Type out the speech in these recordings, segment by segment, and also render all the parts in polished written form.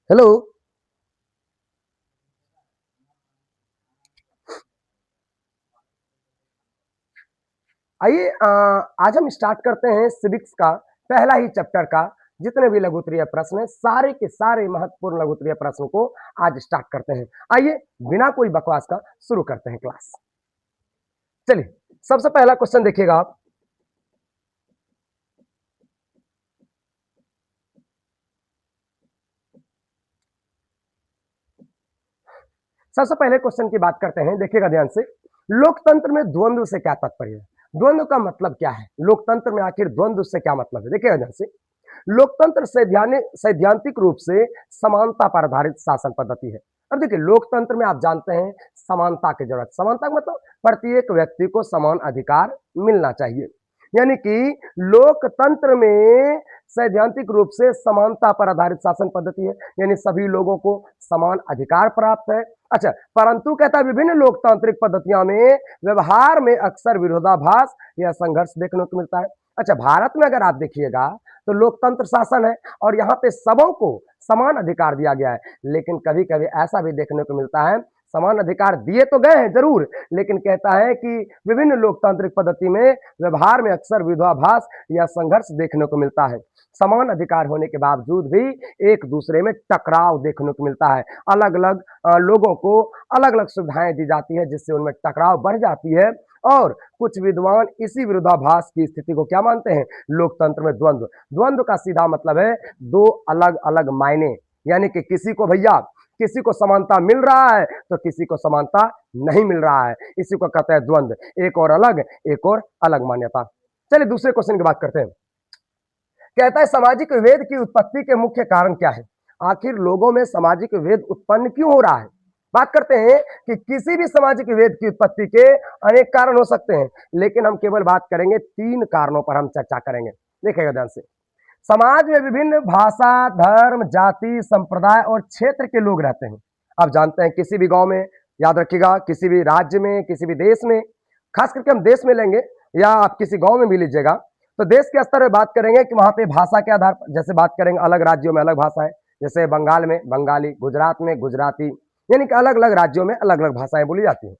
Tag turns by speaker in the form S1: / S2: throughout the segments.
S1: Hello. आइए आज हम स्टार्ट करते हैं सिविक्स का पहला ही चैप्टर का। जितने भी लघु उत्तरीय प्रश्न हैं, सारे के सारे महत्वपूर्ण लघु उत्तरीय प्रश्नों को आज स्टार्ट करते हैं। आइए बिना कोई बकवास का शुरू करते हैं क्लास। चलिए, सबसे पहला क्वेश्चन देखिएगा आप। सबसे पहले क्वेश्चन की बात करते हैं, देखिएगा ध्यान से। लोकतंत्र में द्वंद्व से क्या तात्पर्य है? द्वंद्व का मतलब क्या है? लोकतंत्र में आखिर द्वंद्व से क्या मतलब है? देखिएगा ध्यान से। लोकतंत्र सैद्धांतिक रूप से समानता पर आधारित शासन पद्धति है। अब देखिए, लोकतंत्र में आप जानते हैं समानता की जरूरत। समानता का मतलब प्रत्येक व्यक्ति को समान अधिकार मिलना चाहिए। यानी कि लोकतंत्र में सैद्धांतिक रूप से समानता पर आधारित शासन पद्धति है, यानी सभी लोगों को समान अधिकार प्राप्त है। अच्छा, परंतु कहता है विभिन्न लोकतांत्रिक पद्धतियों में व्यवहार में अक्सर विरोधाभास या संघर्ष देखने को मिलता है। अच्छा, भारत में अगर आप देखिएगा तो लोकतंत्र शासन है और यहाँ पे सबों को समान अधिकार दिया गया है, लेकिन कभी कभी ऐसा भी देखने को मिलता है, समान अधिकार दिए तो गए हैं जरूर, लेकिन कहता है कि विभिन्न लोकतांत्रिक पद्धति में व्यवहार में अक्सर विरोधाभास या संघर्ष देखने को मिलता है। समान अधिकार होने के बावजूद भी एक दूसरे में टकराव देखने को मिलता है। अलग अलग लोगों को अलग अलग सुविधाएं दी जाती है, जिससे उनमें टकराव बढ़ जाती है। और कुछ विद्वान इसी विरोधाभास की स्थिति को क्या मानते हैं? लोकतंत्र में द्वंद्व। द्वंद्व का सीधा मतलब है दो अलग अलग मायने, यानी कि किसी को भैया किसी को समानता मिल रहा है तो किसी को समानता नहीं मिल रहा है, इसी को कहते हैं द्वंद्व। एक और अलग, एक और अलग मान्यता। चलिए दूसरे क्वेश्चन की बात करते हैं। कहता है सामाजिक विभेद की उत्पत्ति के मुख्य कारण क्या है? आखिर लोगों में सामाजिक विभेद उत्पन्न क्यों हो रहा है? बात करते हैं कि किसी भी सामाजिक विभेद की उत्पत्ति के अनेक कारण हो सकते हैं, लेकिन हम केवल बात करेंगे तीन कारणों पर हम चर्चा करेंगे। देखिएगा ध्यान से। समाज में विभिन्न भाषा, धर्म, जाति, संप्रदाय और क्षेत्र के लोग रहते हैं। आप जानते हैं किसी भी गांव में, याद रखिएगा, किसी भी राज्य में, किसी भी देश में, खास करके हम देश में लेंगे या आप किसी गांव में भी लीजिएगा, तो देश के स्तर पर बात करेंगे कि वहां पे भाषा के आधार पर, जैसे बात करेंगे अलग राज्यों में अलग भाषा है, जैसे बंगाल में बंगाली, गुजरात में गुजराती, यानी कि अलग अलग राज्यों में अलग अलग भाषाएं बोली जाती हैं।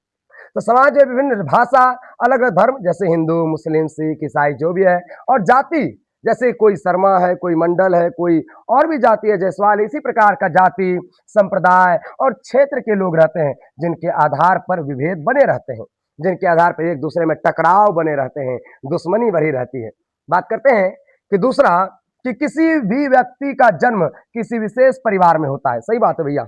S1: तो समाज में विभिन्न भाषा, अलग अलग धर्म, जैसे हिंदू, मुस्लिम, सिख, ईसाई जो भी है, और जाति, जैसे कोई शर्मा है, कोई मंडल है, कोई और भी जाति है, जायसवाल, इसी प्रकार का जाति, संप्रदाय और क्षेत्र के लोग रहते हैं, जिनके आधार पर विभेद बने रहते हैं, जिनके आधार पर एक दूसरे में टकराव बने रहते हैं, दुश्मनी बढ़ी रहती है। बात करते हैं कि दूसरा, कि किसी भी व्यक्ति का जन्म किसी विशेष परिवार में होता है। सही बात है भैया।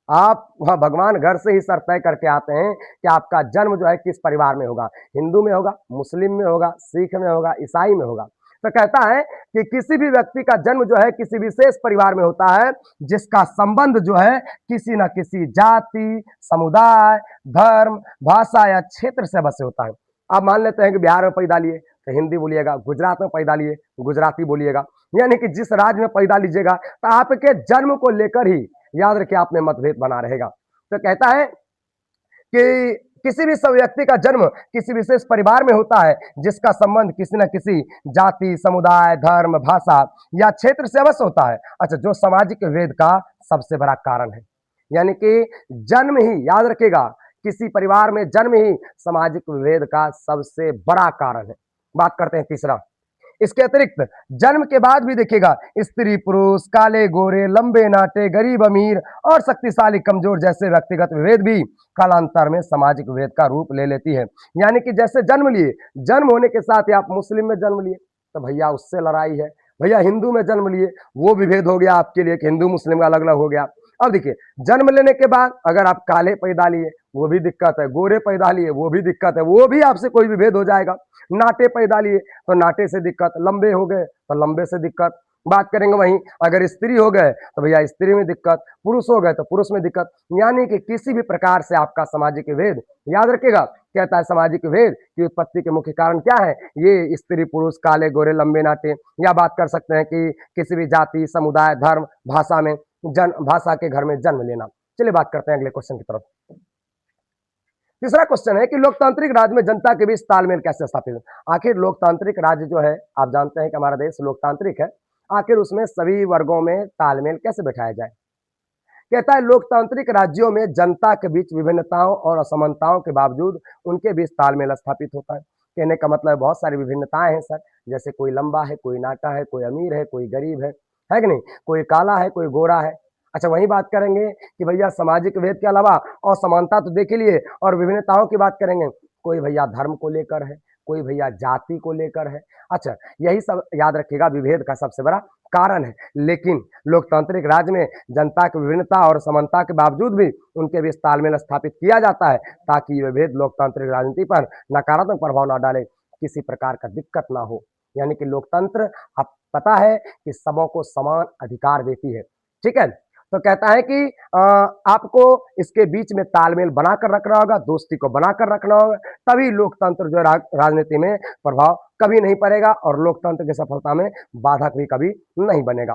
S1: आप वहां भगवान घर से ही सर तय करके आते हैं कि आपका जन्म जो है किस परिवार में होगा, हिंदू में होगा, मुस्लिम में होगा, सिख में होगा, ईसाई में होगा। तो कहता है कि किसी भी व्यक्ति का जन्म जो है किसी विशेष परिवार में होता है, जिसका संबंध जो है किसी न किसी जाति, समुदाय, धर्म, भाषा या क्षेत्र से अवश्य होता है। आप मान लेते हैं कि बिहार में पैदा लिए तो हिंदी बोलिएगा, गुजरात में पैदा लिए गुजराती बोलिएगा, यानी कि जिस राज्य में पैदा लीजिएगा तो आपके जन्म को लेकर ही, याद रखिए, आप में मतभेद बना रहेगा। तो कहता है कि किसी भी व्यक्ति का जन्म किसी विशेष परिवार में होता है, जिसका संबंध किसी न किसी जाति, समुदाय, धर्म, भाषा या क्षेत्र से अवश्य होता है। अच्छा, जो सामाजिक विभेद का सबसे बड़ा कारण है, यानी कि जन्म ही, याद रखिएगा, किसी परिवार में जन्म ही सामाजिक विभेद का सबसे बड़ा कारण है। बात करते हैं तीसरा। इसके अतिरिक्त जन्म के बाद भी देखिएगा स्त्री पुरुष, काले गोरे, लंबे नाटे, गरीब अमीर और शक्तिशाली कमजोर जैसे व्यक्तिगत विभेद भी कालांतर में सामाजिक विभेद का रूप ले लेती है। यानी कि जैसे जन्म लिए, जन्म होने के साथ ही आप मुस्लिम में जन्म लिए तो भैया उससे लड़ाई है, भैया हिंदू में जन्म लिए वो विभेद हो गया आपके लिए कि हिंदू मुस्लिम का अलग अलग हो गया। अब देखिए, जन्म लेने के बाद अगर आप काले पैदा लिए वो भी दिक्कत है, गोरे पैदा लिए वो भी दिक्कत है, वो भी आपसे कोई विभेद हो जाएगा। नाटे पैदा लिए तो नाटे से दिक्कत, लंबे हो गए तो लंबे से दिक्कत। बात करेंगे वहीं अगर स्त्री हो गए तो भैया स्त्री में दिक्कत, पुरुष हो गए तो पुरुष में दिक्कत। यानी कि किसी भी प्रकार से आपका सामाजिक भेद, याद रखिएगा, कहता है सामाजिक भेद की उत्पत्ति के मुख्य कारण क्या है? ये स्त्री पुरुष, काले गोरे, लंबे नाटे, या बात कर सकते हैं कि किसी भी जाति, समुदाय, धर्म, भाषा में भाषा के घर में जन्म लेना। चलिए बात करते हैं अगले क्वेश्चन की तरफ। तीसरा क्वेश्चन है कि लोकतांत्रिक राज्य में जनता के बीच तालमेल कैसे स्थापित है? आखिर लोकतांत्रिक राज्य जो है, आप जानते हैं कि हमारा देश लोकतांत्रिक है, आखिर उसमें सभी वर्गों में तालमेल कैसे बैठाया जाए? कहता है लोकतांत्रिक राज्यों में जनता के बीच विभिन्नताओं और असमानताओं के बावजूद उनके बीच तालमेल स्थापित होता है। कहने का मतलब बहुत सारी विभिन्नताएं हैं सर, जैसे कोई लंबा है, कोई नाटा है, कोई अमीर है, कोई गरीब है कि नहीं? कोई काला है, कोई गोरा है। अच्छा, वही बात करेंगे कि भैया सामाजिक भेद के अलावा असमानता तो देख ही लिए, और विभिन्नताओं की बात करेंगे। कोई भैया धर्म को लेकर है, कोई भैया जाति को लेकर है। अच्छा, यही सब याद रखिएगा विभेद का सबसे बड़ा कारण है। लेकिन लोकतांत्रिक राज्य में जनता की विभिन्नता और समानता के बावजूद भी उनके बीच तालमेल स्थापित किया जाता है, ताकि ये भेद लोकतांत्रिक राजनीति पर नकारात्मक प्रभाव न डाले, किसी प्रकार का दिक्कत ना हो। यानी कि लोकतंत्र, आप पता है कि सबों को समान अधिकार देती है, ठीक है? तो कहता है कि आपको इसके बीच में तालमेल बनाकर रखना होगा, दोस्ती को बनाकर रखना होगा, तभी लोकतंत्र जो राजनीति में प्रभाव कभी नहीं पड़ेगा और लोकतंत्र की सफलता में बाधक भी कभी नहीं बनेगा।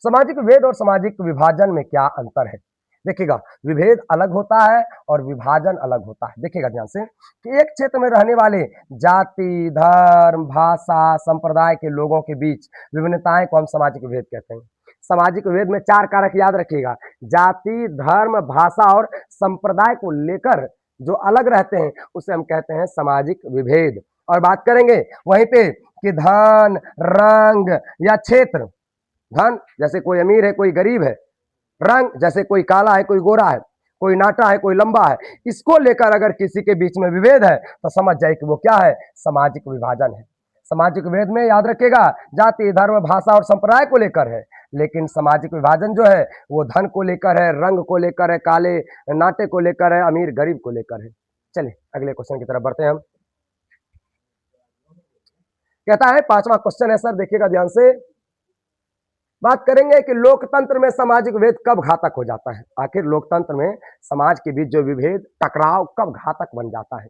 S1: सामाजिक विभेद और सामाजिक विभाजन में क्या अंतर है? देखिएगा, विभेद अलग होता है और विभाजन अलग होता है। देखिएगा ध्यान से कि एक क्षेत्र में रहने वाले जाति, धर्म, भाषा, संप्रदाय के लोगों के बीच विभिन्नताएं को हम सामाजिक विभेद कहते हैं। सामाजिक विभेद में 4 कारक याद रखिएगा, जाति, धर्म, भाषा और संप्रदाय को लेकर जो अलग रहते हैं उसे हम कहते हैं सामाजिक विभेद। और बात करेंगे वहीं पे कि धन, रंग या क्षेत्र, धन जैसे कोई अमीर है, कोई गरीब है, रंग जैसे कोई काला है, कोई गोरा है, कोई नाटा है, कोई लंबा है, इसको लेकर अगर किसी के बीच में विभेद है तो समझ जाए कि वो क्या है, सामाजिक विभाजन है। सामाजिक विभेद में याद रखिएगा जाति, धर्म, भाषा और संप्रदाय को लेकर है, लेकिन सामाजिक विभाजन जो है वो धन को लेकर है, रंग को लेकर है, काले नाटे को लेकर है, अमीर गरीब को लेकर है। चलिए अगले क्वेश्चन की तरफ बढ़ते हैं हम। कहता है 5वां क्वेश्चन है सर, देखिएगा ध्यान से। बात करेंगे कि लोकतंत्र में सामाजिक विभेद कब घातक हो जाता है। आखिर लोकतंत्र में समाज के बीच जो विभेद, टकराव कब घातक बन जाता है।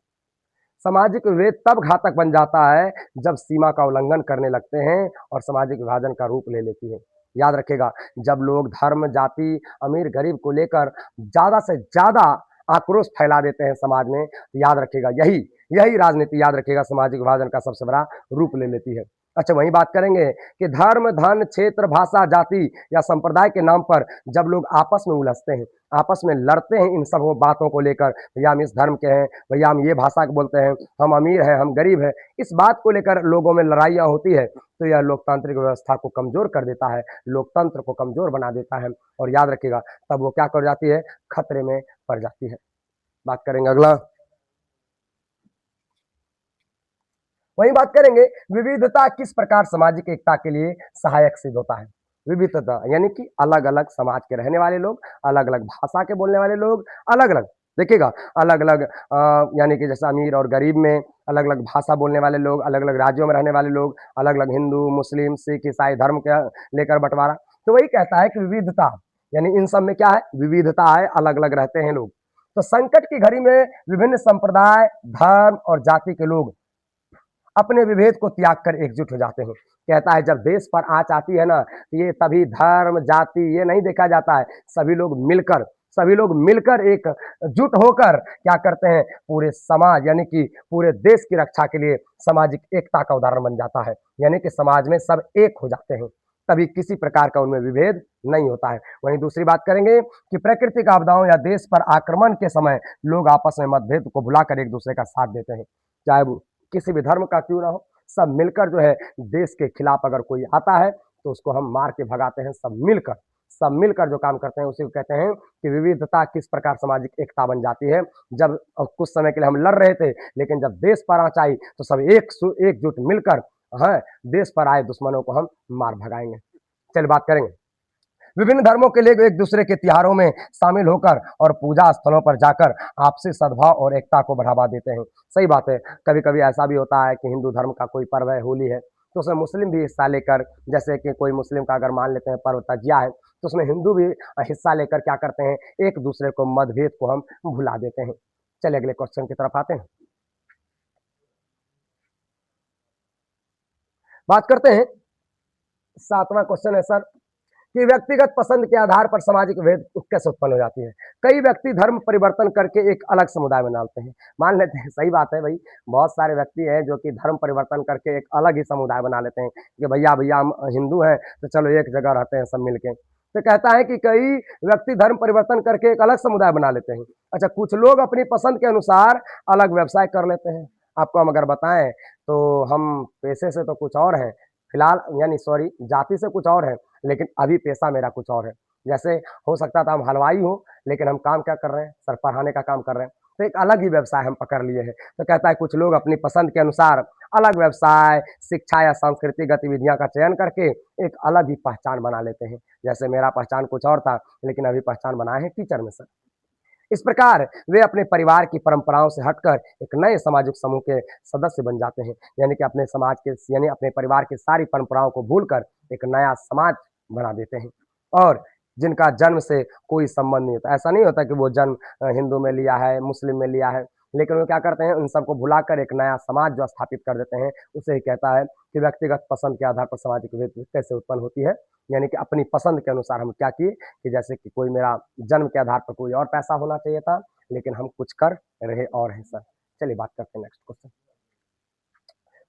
S1: सामाजिक विभेद तब घातक बन जाता है जब सीमा का उल्लंघन करने लगते हैं और सामाजिक विभाजन का रूप ले लेती है। याद रखेगा, जब लोग धर्म, जाति, अमीर गरीब को लेकर ज्यादा से ज्यादा आक्रोश फैला देते हैं समाज में, याद रखेगा यही यही राजनीति, याद रखेगा, सामाजिक विभाजन का सबसे बड़ा रूप ले लेती है। अच्छा, वहीं बात करेंगे कि धर्म, धन, क्षेत्र, भाषा, जाति या संप्रदाय के नाम पर जब लोग आपस में उलझते हैं, आपस में लड़ते हैं इन सब बातों को लेकर, भैया हम इस धर्म के हैं, भैया हम ये भाषा के बोलते हैं, हम अमीर हैं, हम गरीब हैं, इस बात को लेकर लोगों में लड़ाइयाँ होती है, तो यह लोकतांत्रिक व्यवस्था को कमजोर कर देता है, लोकतंत्र को कमजोर बना देता है। और याद रखिएगा तब वो क्या कर जाती है, खतरे में पड़ जाती है। बात करेंगे अगला, वही बात करेंगे विविधता किस प्रकार सामाजिक एकता के लिए सहायक सिद्ध होता है। विविधता यानी कि अलग अलग समाज के रहने वाले लोग, अलग अलग भाषा के बोलने वाले लोग, अलग अलग, देखिएगा, अलग अलग यानी कि जैसे अमीर और गरीब में अलग अलग भाषा बोलने वाले लोग, अलग अलग राज्यों में रहने वाले लोग, अलग अलग हिंदू, मुस्लिम, सिख, ईसाई धर्म के लेकर बंटवारा। तो वही कहता है कि विविधता यानी इन सब में क्या है, विविधता है, अलग अलग रहते हैं लोग। तो संकट की घड़ी में विभिन्न संप्रदाय, धर्म और जाति के लोग अपने विभेद को त्याग कर एकजुट हो जाते हैं। कहता है जब देश पर आँच आती है ना, तो ये तभी धर्म, जाति ये नहीं देखा जाता है, सभी लोग मिलकर एकजुट होकर क्या करते हैं, पूरे समाज यानी कि पूरे देश की रक्षा के लिए सामाजिक एकता का उदाहरण बन जाता है। यानी कि समाज में सब एक हो जाते हैं, तभी किसी प्रकार का उनमें विभेद नहीं होता है। वहीं दूसरी बात करेंगे कि प्राकृतिक आपदाओं या देश पर आक्रमण के समय लोग आपस में मतभेद को भुलाकर एक दूसरे का साथ देते हैं, चाहे वो किसी भी धर्म का क्यों ना हो, सब मिलकर जो है देश के खिलाफ अगर कोई आता है तो उसको हम मार के भगाते हैं। सब मिलकर जो काम करते हैं उसी को कहते हैं कि विविधता किस प्रकार सामाजिक एकता बन जाती है। जब कुछ समय के लिए हम लड़ रहे थे, लेकिन जब देश पर आँच आई तो सब एकजुट मिलकर है देश पर आए दुश्मनों को हम मार भगाएंगे। चलिए बात करेंगे, विभिन्न धर्मों के लोग एक दूसरे के त्योहारों में शामिल होकर और पूजा स्थलों पर जाकर आपसी सद्भाव और एकता को बढ़ावा देते हैं। सही बात है, कभी कभी ऐसा भी होता है कि हिंदू धर्म का कोई पर्व है, होली है, तो उसमें मुस्लिम भी हिस्सा लेकर, जैसे कि कोई मुस्लिम का अगर मान लेते हैं पर्व तजिया है, तो उसमें हिंदू भी हिस्सा लेकर क्या करते हैं, एक दूसरे को मतभेद को हम भुला देते हैं। चलिए अगले क्वेश्चन की तरफ आते हैं, बात करते हैं। 7वां क्वेश्चन है सर कि व्यक्तिगत पसंद के आधार पर सामाजिक भेद कैसे उत्पन्न हो जाती है। कई व्यक्ति धर्म परिवर्तन करके एक अलग समुदाय बना लेते हैं, मान लेते हैं, सही बात है भाई, बहुत सारे व्यक्ति हैं जो कि धर्म परिवर्तन करके एक अलग ही समुदाय बना लेते हैं कि भैया भैया हम हिंदू हैं तो चलो एक जगह रहते हैं सब मिलके। तो कहता है कि कई व्यक्ति धर्म परिवर्तन करके एक अलग समुदाय बना लेते हैं। अच्छा, कुछ लोग अपनी पसंद के अनुसार अलग व्यवसाय कर लेते हैं। आपको हम अगर बताएं तो हम पेशे से तो कुछ और हैं, फिलहाल यानी सॉरी जाति से कुछ और है, लेकिन अभी पेशा मेरा कुछ और है। जैसे हो सकता था हम हलवाई हो, लेकिन हम काम क्या कर रहे हैं, सर पढ़ाने का काम कर रहे हैं, तो एक अलग ही व्यवसाय हम पकड़ लिए हैं। तो कहता है कुछ लोग अपनी पसंद के अनुसार अलग व्यवसाय, शिक्षा या सांस्कृतिक गतिविधियां का चयन करके एक अलग ही पहचान बना लेते हैं। जैसे मेरा पहचान कुछ और था, लेकिन अभी पहचान बनाए है टीचर में सर। इस प्रकार वे अपने परिवार की परंपराओं से हटकर एक नए सामाजिक समूह के सदस्य बन जाते हैं। यानी कि अपने समाज के यानी अपने परिवार की सारी परंपराओं को भूलकर एक नया समाज बना देते हैं। और जिनका जन्म से कोई संबंध नहीं होता, ऐसा नहीं होता कि वो जन्म हिंदू में लिया है, मुस्लिम में लिया है, लेकिन वो क्या करते हैं, उन सबको भुलाकर एक नया समाज जो स्थापित कर देते हैं। उसे ही कहता है कि व्यक्तिगत पसंद के आधार पर सामाजिक भेद कैसे उत्पन्न होती है। यानी कि अपनी पसंद के अनुसार हम क्या किए कि जैसे कि कोई मेरा जन्म के आधार पर कोई और पैसा होना चाहिए था, लेकिन हम कुछ कर रहे और हैं सर। चलिए बात करते हैं नेक्स्ट क्वेश्चन।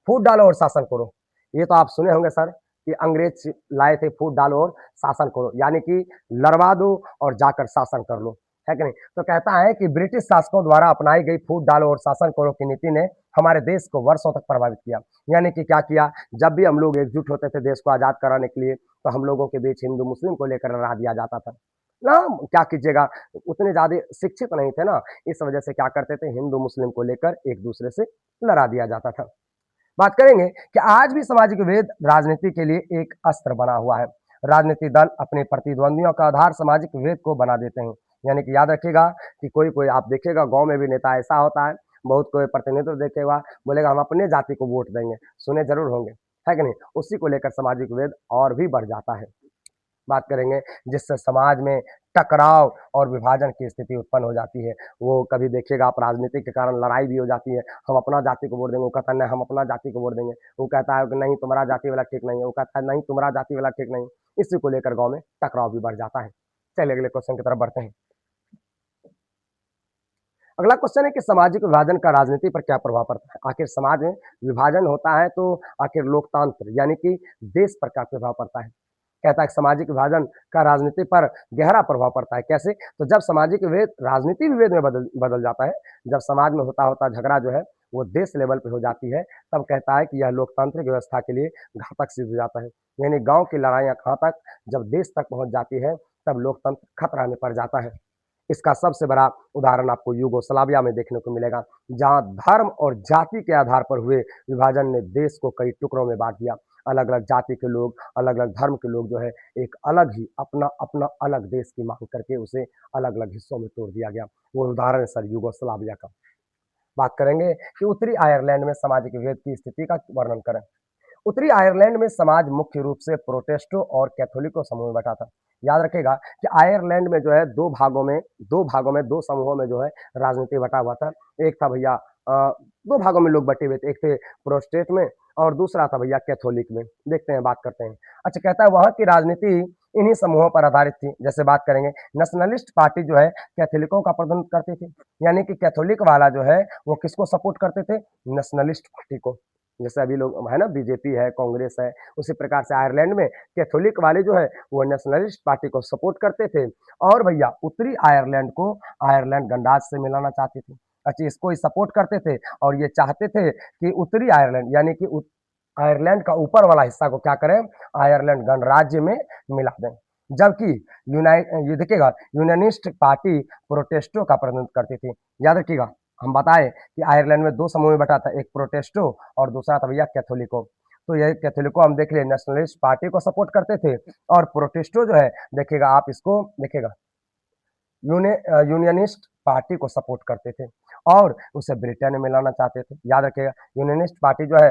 S1: फूट डालो और शासन करो। ये तो आप सुने होंगे सर कि अंग्रेज लाए थे फूट डालो और शासन करो, यानी कि लड़वा दो और जाकर शासन कर लो, है कि नहीं? तो कहता है कि ब्रिटिश शासकों द्वारा अपनाई गई फूट डालो और शासन करो की नीति ने हमारे देश को वर्षों तक प्रभावित किया। यानी कि क्या किया, जब भी हम लोग एकजुट होते थे देश को आज़ाद कराने के लिए, तो हम लोगों के बीच हिंदू मुस्लिम को लेकर लड़ा दिया जाता था ना। क्या कीजिएगा, उतने ज़्यादा शिक्षित नहीं थे ना, इस वजह से क्या करते थे, हिंदू मुस्लिम को लेकर एक दूसरे से लड़ा दिया जाता था। बात करेंगे कि आज भी सामाजिक भेद राजनीति के लिए एक अस्त्र बना हुआ है। राजनीतिक दल अपने प्रतिद्वंदियों का आधार सामाजिक भेद को बना देते हैं। यानी कि याद रखिएगा कि कोई कोई आप देखिएगा गांव में भी नेता ऐसा होता है, बहुत कोई प्रतिनिधित्व देखेगा, बोलेगा हम अपने जाति को वोट देंगे, सुने जरूर होंगे, है कि नहीं? उसी को लेकर सामाजिक भेद और भी बढ़ जाता है। बात करेंगे जिससे समाज में टकराव और विभाजन की स्थिति उत्पन्न हो जाती है। वो कभी देखिएगा आप राजनीति के कारण लड़ाई भी हो जाती है, हम अपना जाति को वोट देंगे, वो कहता है नहीं हम अपना जाति को वोट देंगे, वो कहता है कि नहीं तुम्हारा जाति वाला ठीक नहीं है, वो कहता है नहीं तुम्हारा जाति वाला ठीक नहीं है। इसी को लेकर गाँव में टकराव भी बढ़ जाता है। चलिए अगले क्वेश्चन की तरफ बढ़ते हैं। अगला क्वेश्चन है कि सामाजिक विभाजन का राजनीति पर क्या प्रभाव पड़ता है। आखिर समाज में विभाजन होता है तो आखिर लोकतंत्र यानी कि देश पर क्या प्रभाव पड़ता है। कहता है कि सामाजिक विभाजन का राजनीति पर गहरा प्रभाव पड़ता है। कैसे? तो जब सामाजिक विभेद राजनीति विभेद में बदल बदल जाता है, जब समाज में होता होता झगड़ा जो है वो देश लेवल पे हो जाती है, तब कहता है कि यह लोकतांत्रिक व्यवस्था के लिए घातक सिद्ध हो जाता है। यानी गांव की लड़ाइयाँ कहाँ तक, जब देश तक पहुंच जाती है, तब लोकतंत्र खतरा में पड़ जाता है। इसका सबसे बड़ा उदाहरण आपको यूगोस्लाविया में देखने को मिलेगा, जहां धर्म और जाति के आधार पर हुए विभाजन ने देश को कई टुकड़ों में बांट दिया। अलग अलग जाति के लोग, अलग अलग धर्म के लोग जो है एक अलग ही अपना अपना अलग देश की मांग करके उसे अलग अलग हिस्सों में तोड़ दिया गया। वो उदाहरण है सर यूगोस्लाविया का। बात करेंगे कि उत्तरी आयरलैंड में सामाजिक विभेद की स्थिति का वर्णन करें। उत्तरी आयरलैंड में समाज मुख्य रूप से प्रोटेस्टों और कैथोलिकों समूह में बटा था। याद रखेगा कि आयरलैंड में जो है दो भागों में दो समूहों में जो है राजनीति बटा हुआ था। एक था भैया दो भागों में लोग बटे हुए थे, एक थे प्रोटेस्टेंट में और दूसरा था भैया कैथोलिक में। देखते हैं, बात करते हैं। अच्छा, कहता है वहां की राजनीति इन्हीं समूहों पर आधारित थी। जैसे बात करेंगे, नेशनलिस्ट पार्टी जो है कैथोलिकों का प्रतिनिधित्व करती थी। यानी कि कैथोलिक वाला जो है वो किसको सपोर्ट करते थे, नेशनलिस्ट पार्टी को। जैसे अभी लोग है ना, बीजेपी है, कांग्रेस है, उसी प्रकार से आयरलैंड में कैथोलिक वाले जो है वो नेशनलिस्ट पार्टी को सपोर्ट करते थे। और भैया उत्तरी आयरलैंड को आयरलैंड गणराज्य से मिलाना चाहते थे। अच्छा, इसको ही सपोर्ट करते थे और ये चाहते थे कि उत्तरी आयरलैंड यानी कि आयरलैंड का ऊपर वाला हिस्सा को क्या करें, आयरलैंड गणराज्य में मिला दें। जबकि यूनाइट ये देखिएगा यूनानिस्ट पार्टी प्रोटेस्टो का प्रतिनिधित्व करती थी। याद रखिएगा, हम बताए कि आयरलैंड में दो समूह में बटा था, एक प्रोटेस्टो और दूसरा था भैया कैथोलिको। तो ये कैथोलिको हम देख लिए नेशनलिस्ट पार्टी को सपोर्ट करते थे, और प्रोटेस्टो जो है देखिएगा आप इसको देखिएगा यूनियनिस्ट पार्टी को सपोर्ट करते थे और उसे ब्रिटेन में मिलाना चाहते थे। याद रखिएगा, यूनियनिस्ट पार्टी जो है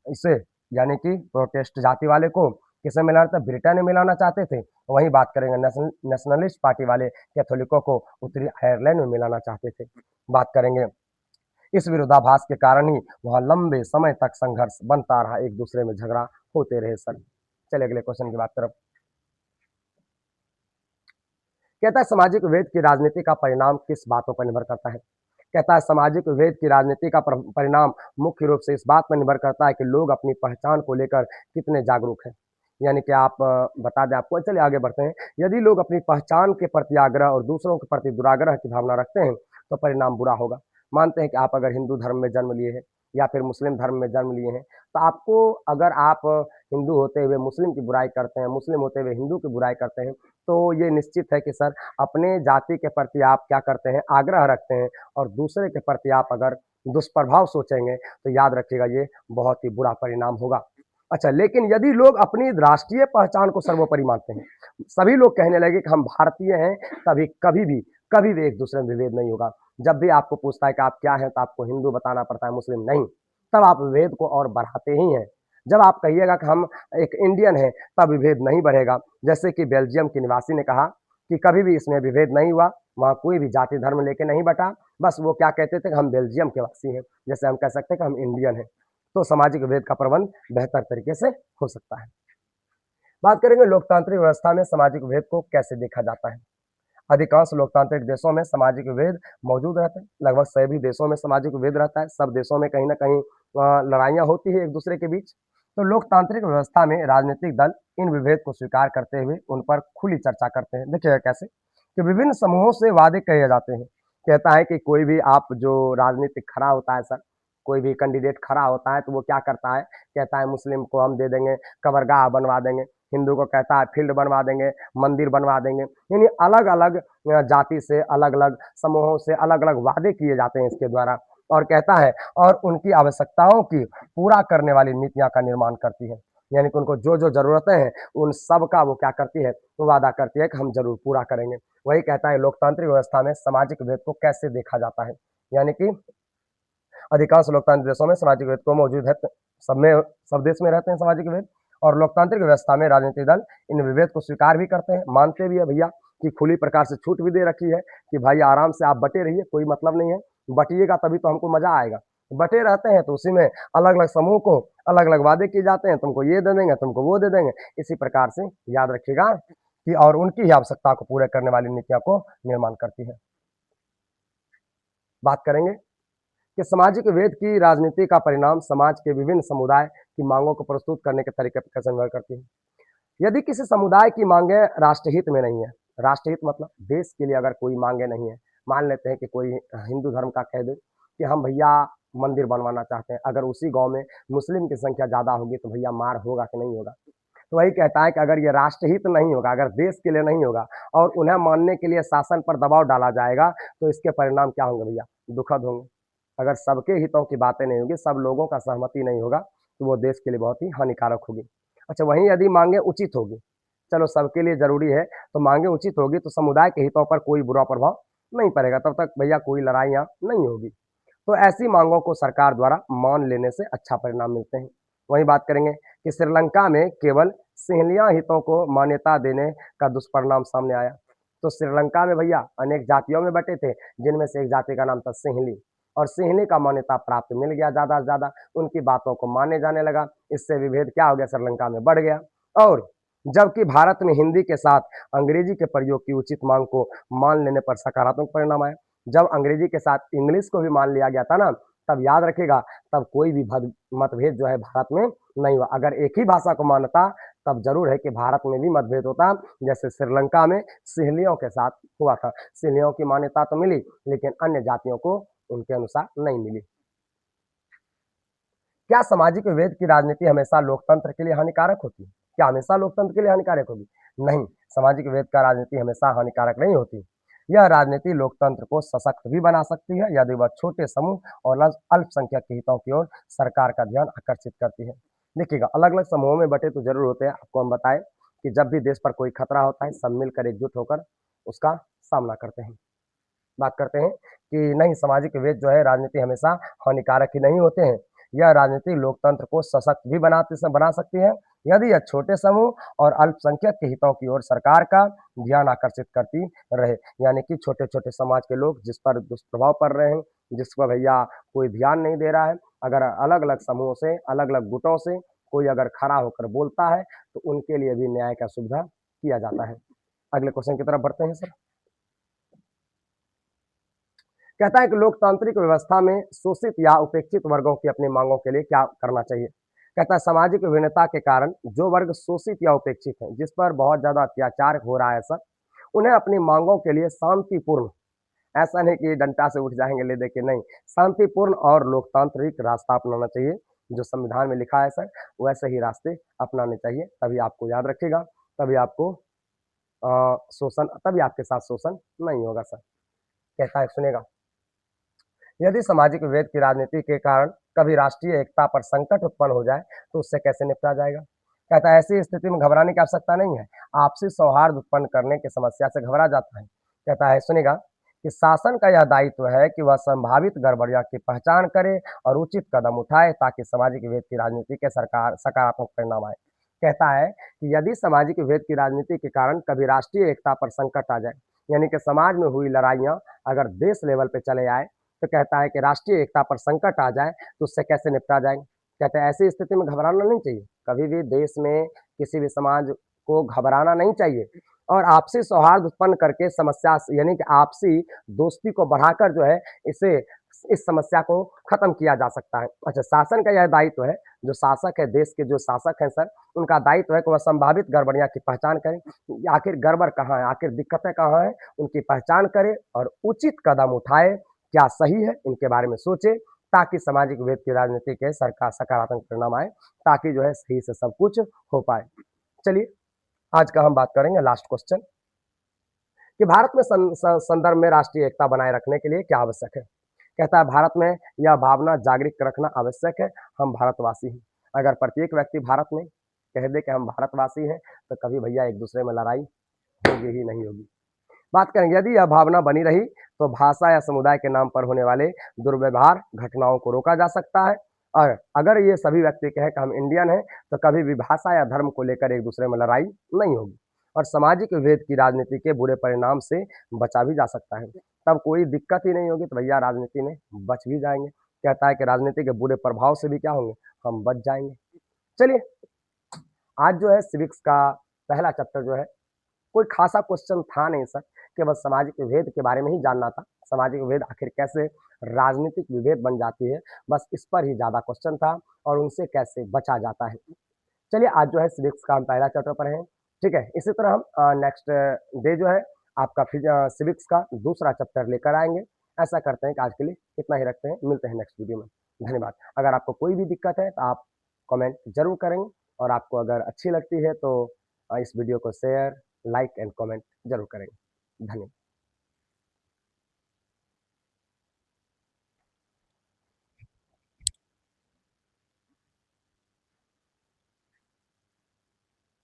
S1: इसे यानी कि प्रोटेस्ट जाति वाले को किसे मिलाना था, ब्रिटेन में मिलाना चाहते थे। वहीं बात करेंगे नेशनलिस्ट पार्टी वाले कैथोलिकों को उत्तरी आयरलैंड में मिलाना चाहते थे। बात करेंगे इस विरोधाभास के कारण ही वहां लंबे समय तक संघर्ष बनता रहा, एक दूसरे में झगड़ा होते रहे सर। चलिए अगले क्वेश्चन की बात तरफ। कहता है सामाजिक विभेद की राजनीति का परिणाम किस बातों पर निर्भर करता है। कहता है सामाजिक विभेद की राजनीति का परिणाम मुख्य रूप से इस बात पर निर्भर करता है कि लोग अपनी पहचान को लेकर कितने जागरूक हैं। यानी कि आप बता दें आपको। चलिए आगे बढ़ते हैं। यदि लोग अपनी पहचान के प्रति आग्रह और दूसरों के प्रति दुराग्रह की भावना रखते हैं, तो परिणाम बुरा होगा। मानते हैं कि आप अगर हिंदू धर्म में जन्म लिए हैं या फिर मुस्लिम धर्म में जन्म लिए हैं, तो आपको अगर आप हिंदू होते हुए मुस्लिम की बुराई करते हैं, मुस्लिम होते हुए हिंदू की बुराई करते हैं, तो ये निश्चित है कि सर अपने जाति के प्रति आप क्या करते हैं, आग्रह रखते हैं और दूसरे के प्रति आप अगर दुष्प्रभाव सोचेंगे, तो याद रखिएगा ये बहुत ही बुरा परिणाम होगा। अच्छा, लेकिन यदि लोग अपनी राष्ट्रीय पहचान को सर्वोपरि मानते हैं, सभी लोग कहने लगे कि हम भारतीय हैं, तभी कभी भी एक दूसरे में विभेद नहीं होगा। जब भी आपको पूछता है कि आप क्या हैं, तो आपको हिंदू बताना पड़ता है, मुस्लिम नहीं। तब आप विभेद को और बढ़ाते ही हैं। जब आप कहिएगा कि हम एक इंडियन हैं, तब विभेद नहीं बढ़ेगा। जैसे कि बेल्जियम के निवासी ने कहा कि कभी भी इसमें विभेद नहीं हुआ, वहाँ कोई भी जाति धर्म लेके नहीं बटा, बस वो क्या कहते थे कि हम बेल्जियम के वासी हैं, जैसे हम कह सकते हैं कि हम इंडियन हैं। तो सामाजिक विभेद का प्रबंध बेहतर तरीके से हो सकता है। बात करेंगे लोकतांत्रिक व्यवस्था में सामाजिक विभेद को कैसे देखा जाता है। अधिकांश लोकतांत्रिक देशों में सामाजिक विभेद मौजूद रहते हैं। लगभग सभी देशों में सामाजिक विभेद रहता है। सब देशों में कहीं ना कहीं लड़ाइयाँ होती है एक दूसरे के बीच। तो लोकतांत्रिक व्यवस्था में राजनीतिक दल इन विभेद को स्वीकार करते हुए उन पर खुली चर्चा करते हैं। देखिएगा कैसे कि विभिन्न समूहों से वादे कहे जाते हैं। कहता है कि कोई भी आप जो राजनीतिक खड़ा होता है सर, कोई भी कैंडिडेट खड़ा होता है तो वो क्या करता है, कहता है मुस्लिम को हम दे देंगे, कब्रगाह बनवा देंगे, हिंदू को कहता है फील्ड बनवा देंगे, मंदिर बनवा देंगे। यानी अलग अलग जाति से, अलग अलग समूहों से अलग अलग वादे किए जाते हैं इसके द्वारा। और कहता है और उनकी आवश्यकताओं की पूरा करने वाली नीतियां का निर्माण करती है। यानी कि उनको जो जो जरूरतें हैं उन सब का वो क्या करती है, वो वादा करती है कि हम जरूर पूरा करेंगे। वही कहता है लोकतांत्रिक व्यवस्था में सामाजिक भेद को कैसे देखा जाता है। यानी कि अधिकांश लोकतांत्रिक देशों में सामाजिक भेद को मौजूद है। सब में, सब देश में रहते हैं सामाजिक भेद। और लोकतांत्रिक व्यवस्था में राजनीतिक दल इन विभेद को स्वीकार भी करते हैं, मानते भी है भैया कि खुली प्रकार से छूट भी दे रखी है कि भाई आराम से आप बटे रहिए, कोई मतलब नहीं है। बटिएगा तभी तो हमको मजा आएगा। बटे रहते हैं तो उसी में अलग अलग समूह को अलग अलग वादे किए जाते हैं, तुमको ये दे देंगे, तुमको वो दे देंगे। इसी प्रकार से याद रखिएगा कि और उनकी ही आवश्यकता को पूरे करने वाली नीतियों को निर्माण करती है। बात करेंगे कि सामाजिक वेद की राजनीति का परिणाम समाज के विभिन्न समुदाय की मांगों को प्रस्तुत करने के तरीके पर कैसे निर्भर करती है। यदि किसी समुदाय की मांगे राष्ट्रहित में नहीं है, राष्ट्रहित मतलब देश के लिए अगर कोई मांगे नहीं है, मान लेते हैं कि कोई हिंदू धर्म का कह दे कि हम भैया मंदिर बनवाना चाहते हैं, अगर उसी गांव में मुस्लिम की संख्या ज्यादा होगी तो भैया मार होगा कि नहीं होगा। तो वही कहता है कि अगर ये राष्ट्रहित नहीं होगा, अगर देश के लिए नहीं होगा और उन्हें मानने के लिए शासन पर दबाव डाला जाएगा, तो इसके परिणाम क्या होंगे भैया, दुखद होंगे। अगर सबके हितों की बातें नहीं होगी, सब लोगों का सहमति नहीं होगा, तो वो देश के लिए बहुत ही हानिकारक होगी। अच्छा, वहीं यदि मांगे उचित होगी, चलो सबके लिए जरूरी है, तो मांगे उचित होगी तो समुदाय के हितों पर कोई बुरा प्रभाव नहीं पड़ेगा, तब तक भैया कोई लड़ाइयाँ नहीं होगी। तो ऐसी मांगों को सरकार द्वारा मान लेने से अच्छा परिणाम मिलते हैं। वहीं बात करेंगे कि श्रीलंका में केवल सिंहलिया हितों को मान्यता देने का दुष्परिणाम सामने आया। तो श्रीलंका में भैया अनेक जातियों में बटे थे, जिनमें से एक जाति का नाम था सिंहली। और सिंहली का मान्यता प्राप्त मिल गया ज्यादा से ज्यादा, उनकी बातों को माने जाने लगा। इससे विभेद क्या हो गया, श्रीलंका में बढ़ गया। और जबकि भारत में हिंदी के साथ अंग्रेजी के प्रयोग की उचित मांग को मान लेने पर सकारात्मक परिणाम आया। जब अंग्रेजी के साथ इंग्लिश को भी मान लिया गया था ना, तब याद रखेगा, तब कोई भी मतभेद जो है भारत में नहीं हुआ। अगर एक ही भाषा को मानता तब जरूर है कि भारत में भी मतभेद होता, जैसे श्रीलंका में सिंहलियों के साथ हुआ था। सिंहलियों की मान्यता तो मिली, लेकिन अन्य जातियों को उनके अनुसार नहीं मिली। क्या सामाजिक विभेद की राजनीति हमेशा लोकतंत्र के लिए हानिकारक होती है? क्या हमेशा लोकतंत्र के लिए हानिकारक होगी? नहीं, सामाजिक विभेद का राजनीति हमेशा हानिकारक नहीं होती। यह राजनीति लोकतंत्र को सशक्त भी बना सकती है यदि वह छोटे समूह और अल्पसंख्यक के हितों की ओर सरकार का ध्यान आकर्षित करती है। देखिएगा, अलग अलग समूहों में बटे तो जरूर होते हैं। आपको हम बताएं कि जब भी देश पर कोई खतरा होता है, सब मिलकर एकजुट होकर उसका सामना करते हैं। बात करते हैं कि नहीं, सामाजिक विभेद जो है राजनीति हमेशा हानिकारक ही नहीं होते हैं। यह राजनीति लोकतंत्र को सशक्त भी बना सकती है यदि यह छोटे समूह और अल्पसंख्यक के हितों की ओर सरकार का ध्यान आकर्षित करती रहे। यानी कि छोटे छोटे समाज के लोग जिस पर दुष्प्रभाव पड़ रहे हैं, जिस पर भैया कोई ध्यान नहीं दे रहा है, अगर अलग अलग समूहों से, अलग अलग गुटों से कोई अगर खड़ा होकर बोलता है, तो उनके लिए भी न्याय का सुविधा किया जाता है। अगले क्वेश्चन की तरफ बढ़ते हैं सर। कहता है कि लोकतांत्रिक व्यवस्था में शोषित या उपेक्षित वर्गों की अपनी मांगों के लिए क्या करना चाहिए। कहता है सामाजिक विभिन्नता के कारण जो वर्ग शोषित या उपेक्षित है, जिस पर बहुत ज्यादा अत्याचार हो रहा है सर, उन्हें अपनी मांगों के लिए शांतिपूर्ण, ऐसा नहीं कि डंडा से उठ जाएंगे ले दे के, नहीं, शांतिपूर्ण और लोकतांत्रिक रास्ता अपनाना चाहिए। जो संविधान में लिखा है सर, वैसे ही रास्ते अपनाने चाहिए, तभी आपको याद रखेगा, तभी आपको शोषण, तभी आपके साथ शोषण नहीं होगा सर। कहता है सुनेगा, यदि सामाजिक विभेद की राजनीति के कारण कभी राष्ट्रीय एकता पर संकट उत्पन्न हो जाए तो उससे कैसे निपटा जाएगा। कहता है ऐसी स्थिति में घबराने की आवश्यकता नहीं है, आपसी सौहार्द उत्पन्न करने की समस्या से घबरा जाता है। कहता है सुनेगा कि शासन का यह दायित्व है कि वह संभावित गड़बड़ियां की पहचान करे और उचित कदम उठाए ताकि सामाजिक विभेद की राजनीति के सरकार सकारात्मक परिणाम आए। कहता है कि यदि सामाजिक विभेद की राजनीति के कारण कभी राष्ट्रीय एकता पर संकट आ जाए, यानी कि समाज में हुई लड़ाइयां अगर देश लेवल पे चले आए, तो कहता है कि राष्ट्रीय एकता पर संकट आ जाए तो उससे कैसे निपटा जाएंगे। कहते हैं ऐसी स्थिति में घबराना नहीं चाहिए, कभी भी देश में किसी भी समाज को घबराना नहीं चाहिए और आपसी सौहार्द उत्पन्न करके समस्या यानी कि आपसी दोस्ती को बढ़ाकर जो है इसे इस समस्या को खत्म किया जा सकता है। अच्छा, शासन का यह दायित्व है, जो शासक है, देश के जो शासक हैं सर, उनका दायित्व है कि वह संभावित गड़बड़ियां की पहचान करें, आखिर गड़बड़ कहाँ है, आखिर दिक्कतें कहाँ हैं, उनकी पहचान करे और उचित कदम उठाए, क्या सही है इनके बारे में सोचे, ताकि सामाजिक विभेद की राजनीति के सरकार सकारात्मक परिणाम आए, ताकि जो है सही से सब कुछ हो पाए। चलिए आज का हम बात करेंगे लास्ट क्वेश्चन कि भारत में संदर्भ में राष्ट्रीय एकता बनाए रखने के लिए क्या आवश्यक है। कहता है भारत में यह भावना जागृत रखना आवश्यक है, हम भारतवासी हैं। अगर प्रत्येक व्यक्ति भारत में कह दे कि हम भारतवासी हैं, तो कभी भैया एक दूसरे में लड़ाई होगी ही नहीं होगी। बात करेंगे यदि यह भावना बनी रही तो भाषा या समुदाय के नाम पर होने वाले दुर्व्यवहार घटनाओं को रोका जा सकता है। और अगर ये सभी व्यक्ति कहें कि हम इंडियन हैं, तो कभी भी भाषा या धर्म को लेकर एक दूसरे में लड़ाई नहीं होगी और सामाजिक विभेद की राजनीति के बुरे परिणाम से बचा भी जा सकता है। तब कोई दिक्कत ही नहीं होगी, तो भैया राजनीति में बच भी जाएंगे। कहता है कि राजनीति के बुरे प्रभाव से भी क्या होंगे, हम बच जाएंगे। चलिए आज जो है सिविक्स का पहला चैप्टर जो है, कोई खासा क्वेश्चन था नहीं सर, केवल सामाजिक विभेद के बारे में ही जानना था, सामाजिक विभेद आखिर कैसे राजनीतिक विभेद बन जाती है, बस इस पर ही ज्यादा क्वेश्चन था और उनसे कैसे बचा जाता है। चलिए आज जो है सिविक्स का हम पहला चैप्टर पर हैं, ठीक है। इसी तरह हम नेक्स्ट डे जो है आपका सिविक्स का दूसरा चैप्टर लेकर आएंगे। ऐसा करते हैं कि आज के लिए इतना ही रखते हैं, मिलते हैं नेक्स्ट वीडियो में। धन्यवाद। अगर आपको कोई भी दिक्कत है तो आप कमेंट जरूर करेंगे और आपको अगर अच्छी लगती है तो इस वीडियो को शेयर, लाइक एंड कमेंट जरूर करेंगे। धन्यवाद।